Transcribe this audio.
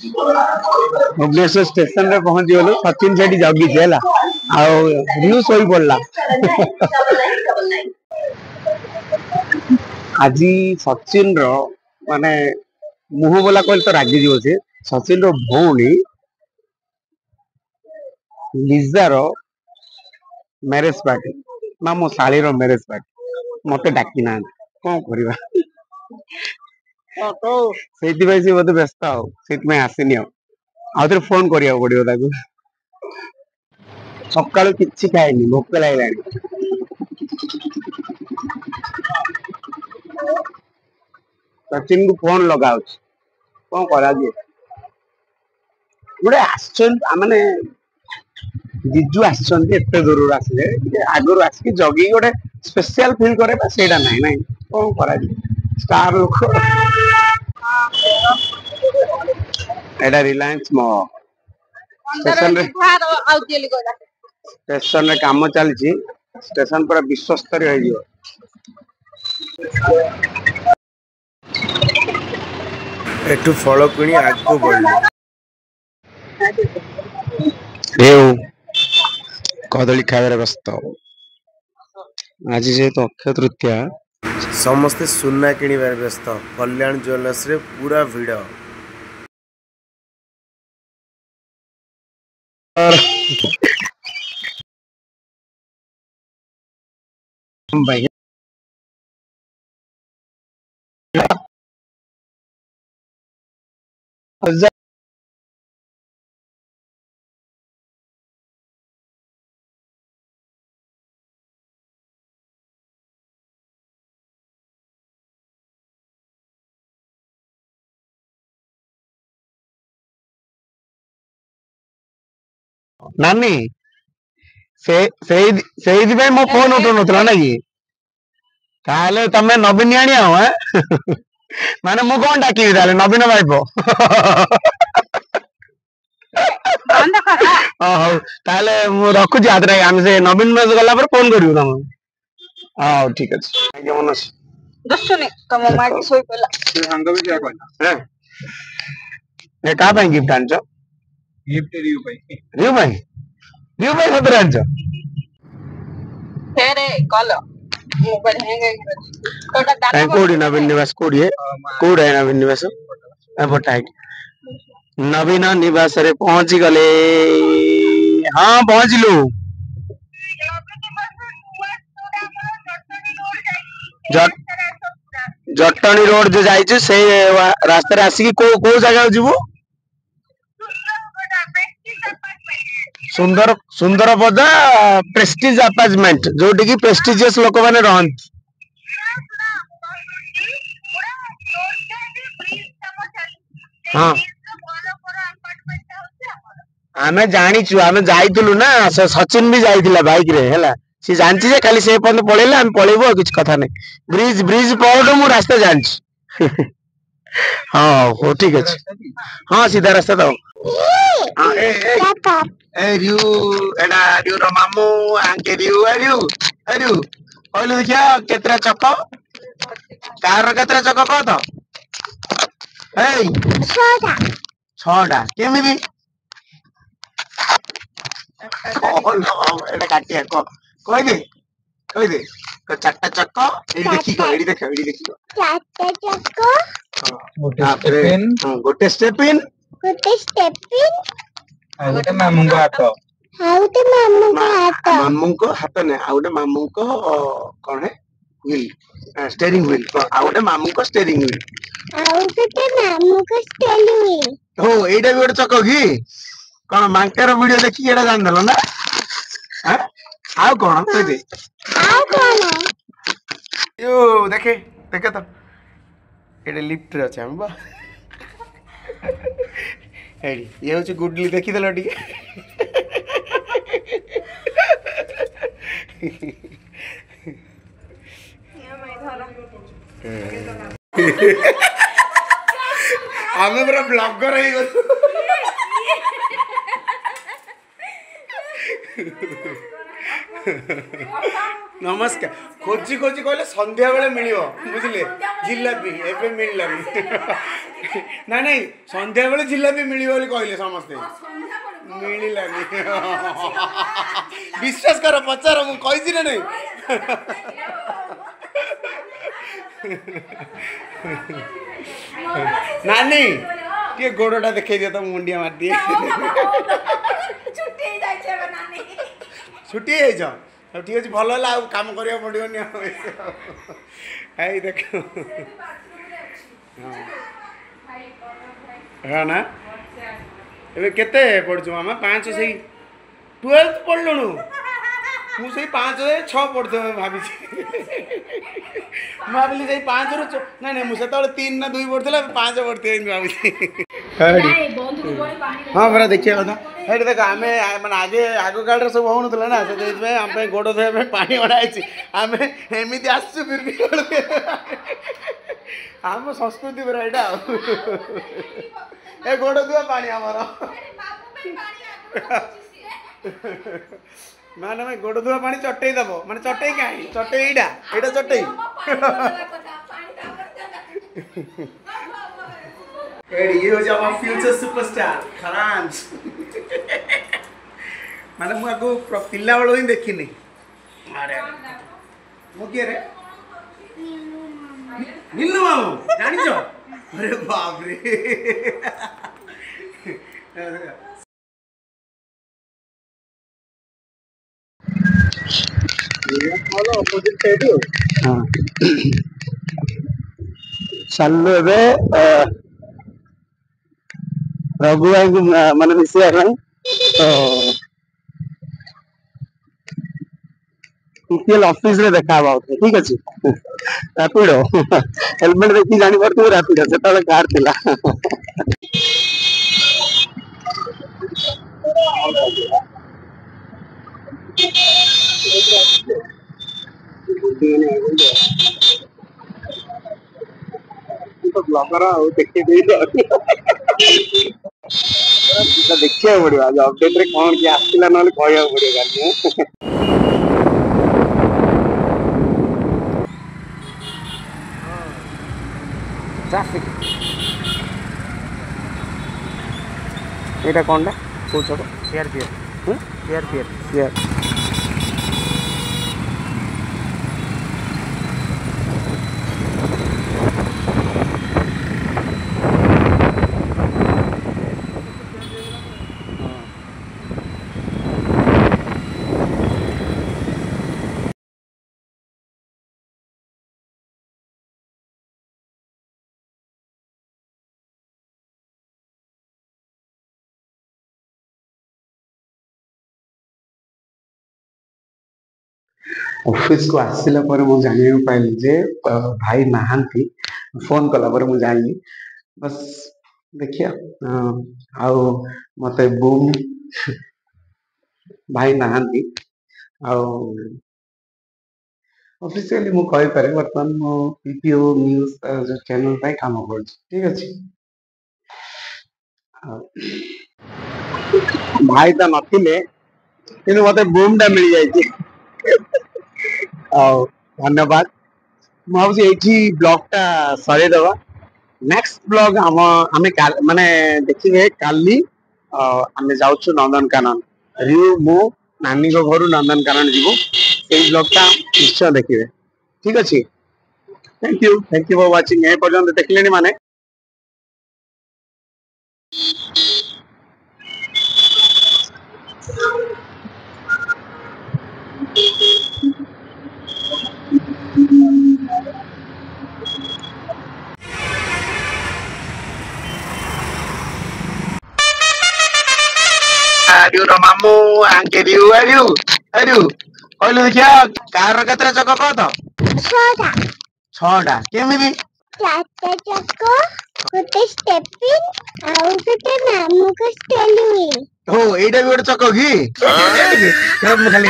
Bhubaneswar station रे पहुंची गलु सचिन सेठी जगी है रियु सोई पड़ला आज सचिन रो माने मुह बोला कहले तो रागी जीव से सचिन रो भौणी लिजा रो मैरेज पार्टी ना मो साली रो मैरेज पार्टी मते डाकी ना कौन करबा सेति भाई से बोध व्यस्त हो सेति में आसीनी हो आउथरे फोन करिया पड़ियो ताकू सकाळु किछि खाइनी भोक लागलानी सचिन को फोन लगाउ कौन करा जे गोटे आश्चर्य माने जीजू आसचंती एते दूर आसले आगुर आसिक जगी गोटे स्पेशल फील करे सेटा नहीं नहीं कौन करा जे स्टार लोक एडा रिलायंस मो स्टेशन रे काम चलची स्टेशन पर विश्व स्तरीय हो जियो एठू फल किणी आगो बढ़ले कदली खाइबार व्यस्त आज जेहेतु अक्षय तृतीया समस्ते सुना किणवार व्यस्त कल्याण ज्वेलर्स रे पूरा भिड़ भाई नानी से मो फोन उठो नथला ना कि ताले तमे नवीन आनिया हो माने मु कोन डाकी ताले नवीन भाईपो हो ताले मु रखु जी आदरा हम से नवीन में गला पर फोन करियो तम हां ठीक अछि के मनस दसने तम मां की सोई पला से संग भी क्या कहना है ए का भाई गिफ्ट आनछो गिफ्ट रियू भाई सदर आनछो फेरे कल मोबाइल हैंग कोटा दाना कोडी नवीन निवास कोडी है कोड है नवीन निवास ए बटाई नवीन निवास रे पहुंच गले हां पहुंचलु जटनी रोड जो जाई छु से रास्ता रे आसी को जगह जीवो सुंदर सुंदर पदा प्रेस्टीज अपार्टमेंट जोटी की प्रेस्टीजियस लोक माने रहंत हां आमे जानी छु आमे जाइतलु ना सचिन भी जाइतिला बाइक रे हैला सी जानची जे खाली से पन पळेला हम पळेबो किछ कथा नै ब्रिज पर मु रास्ता जानची हां हो ठीक अछि हां सीधा रास्ता दो हां ए रियू एडा रियू रो मामू आंके रियू कहलु देखिया केतरा चक्क कार केतरा चक्क कह तो ए 6टा केमिदी एडा काटिया कह दे चारटा चक्क एडी देखो चारटा चक्क गोटे स्टेप इन गोटे मामू को हाथ ने आउटे मामू को कौन है व्हील स्टीयरिंग व्हील आउटे मामू को स्टीयरिंग व्हील हो एटा भी गोटे चक्क की कौन मांकर वीडियो देखी एटा जान दलो ना हां आउ कौन कह दे यो देखे तो एटा लिफ्ट रे अछि हम बा एडी ये होची गुडली देखि देलो टिके आमे पूरा ब्लॉगर है नमस्कार खोजी कहले संध्या बेले मिलियो बुझिले जिलापी एबे मिललानी ना नहीं संध्या बेले जिलापी मिली बोली कहले समस्ते मिललानी विश्वास कर पचार मु कहिछि ना नहीं नानी के गोड़टा देखे दियो तो मुंडिया मार दिए छुट्टी है छ ठीक अछि भलो ला काम करिया पड़ियो नि आई देखो हाँ ना ए केते पढ़छु मामा 5 से 12th पढ़लुनु मु से 5 से 6 पढ़तो भाभी मु भाबिली से 5 रु ना ना मु से 3 ना 2 पढ़थला 5 पढ़ते भाभी नहीं बंधु बड़ी पानी हां बरा देखिया कथा हेड देख आमे माने आगे आगो गाडर सब होनुतला ना से देख में हम पे गोडो धोए में पानी ओडाइछि आमे एमिति आसु फिर भी आम संस्कृति बरा एटा ए गोडो दुआ पानी हमारा माने मैं गोडो दुआ पानी चटई दबो माने चटई काई चटई एडा एडा चटई एडी ये हो जावा फ्यूचर सुपरस्टार खरांज माने मु आको पिल्ला वालो ही देखिनी अरे मु के रे निल्लु मामू जानि छ अरे बाप रे ये फॉलो अपोजिट साइड हां चलो बे रघु भाई को माने मिसे आराम तो टीसीएल ऑफिस रे देखा बाउ ठीक अछि रैपिडो हेलमेट देखि जानि परतु रैपिडो से तले कार थिला तो ब्लॉगर हो देखि दे तो देखिया पड़ो आज अपडेट रे कौन कि आसला न कहया पड़ो ट्रैफिक एटा कोनडा को छोटो सीआरपीएफ सीआरपीएफ ऑफिस को आसिला पर मु जानियो पाइली जे भाई नहांती फोन कला पर मु जानी बस देखिया आउ मते बूम भाई नहांती आउ ऑफिशियली मु कहि पारे वर्तमान मो पीपीओ न्यूज़ जो चैनल पाई काम कर ठीक अछि भाई तो नथिले किनु मते बूम टा मिल जाई छी धन्यवाद मुझे ये ब्लॉग टा सरे दवा नेक्स्ट ब्लॉग आमे माने देखिए काली आमे जाउछु नंदनकानन रियू मु नानी को घर नंदनकानन जीवो ए ब्लॉग टा निश्चय देखिए ठीक अछि थैंक यू फॉर वाचिंग ए पर्यंत देखलेनी माने Aduh, romamu, angke diu, aduh. Oh, lu क्या कार कतरा चक कत? 6टा. 6टा. केमिति? 4टा चक, गोटे स्टेपिन, आउ गोटे नामु को स्टेलिंग. हो, एटा भी गोटे चक की? हम खाली